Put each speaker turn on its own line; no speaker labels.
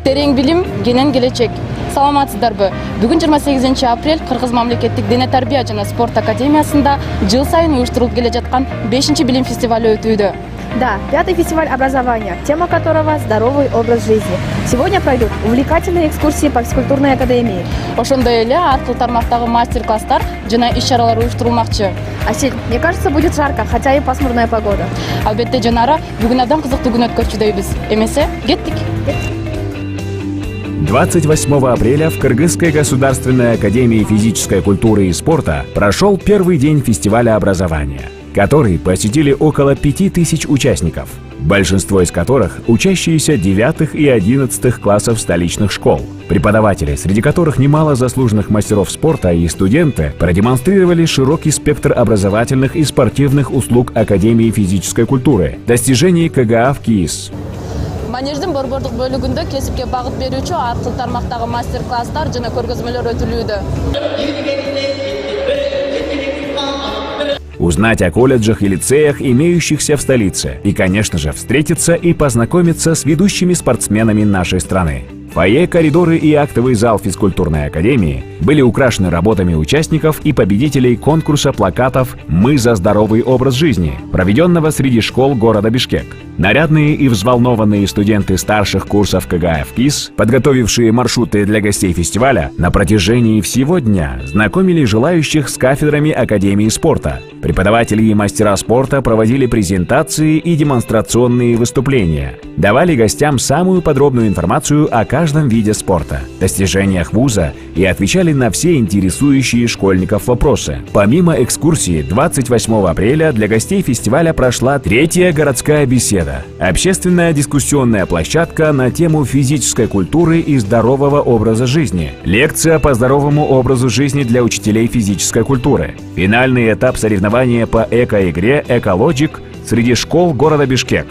Терең билим, кенен келечек. Саламатсыздарбы? Бүгүн 28 апрель Кыргыз мамлекеттик дене тарбия жана спорт академиясында жыл сайын уюштурулуп келе жаткан 5-чи билим фестивалю өтүүдө.
Да, 5-й фестиваль образования, тема которого «Здоровый образ жизни». Сегодня пройдут увлекательные экскурсии по физкультурной академии.
Ошондой эле ар кыл тармактагы мастер-класстар жана иш-чаралар уюштурулмакчы.
Асель, мне кажется, будет жарко, хотя и пасмурная погода.
Албетте Жанара, бүгүн абдан кызыктуу күн өткөрчүдөйбүз. Эмесе, кеттик.
28 апреля в Кыргызской государственной академии физической культуры и спорта прошел первый день фестиваля образования, который посетили около 5000 участников, большинство из которых учащиеся 9 и 11 классов столичных школ. Преподаватели, среди которых немало заслуженных мастеров спорта, и студенты продемонстрировали широкий спектр образовательных и спортивных услуг Академии физической культуры, достижений КГА в КИИС.
Манеждин борбордук бөлүгүндө кесипке багыт берүүчү ар кыл тармактагы мастер-класстар жана көргөзмөлөр өтүлүүдө.
Узнать о колледжах и лицеях, имеющихся в столице. И, конечно же, встретиться и познакомиться с ведущими спортсменами нашей страны. Фойе, коридоры и актовый зал физкультурной академии были украшены работами участников и победителей конкурса плакатов «Мы за здоровый образ жизни», проведенного среди школ города Бишкек. Нарядные и взволнованные студенты старших курсов КГА в КИИС, подготовившие маршруты для гостей фестиваля, на протяжении всего дня знакомили желающих с кафедрами Академии спорта. Преподаватели и мастера спорта проводили презентации и демонстрационные выступления, давали гостям самую подробную информацию о каждом виде спорта, достижениях вуза и отвечали на все интересующие школьников вопросы. Помимо экскурсии, 28 апреля для гостей фестиваля прошла 3-я городская беседа, общественная дискуссионная площадка на тему физической культуры и здорового образа жизни, лекция по здоровому образу жизни для учителей физической культуры, финальный этап соревнования по эко-игре «Экологик» среди школ города Бишкек.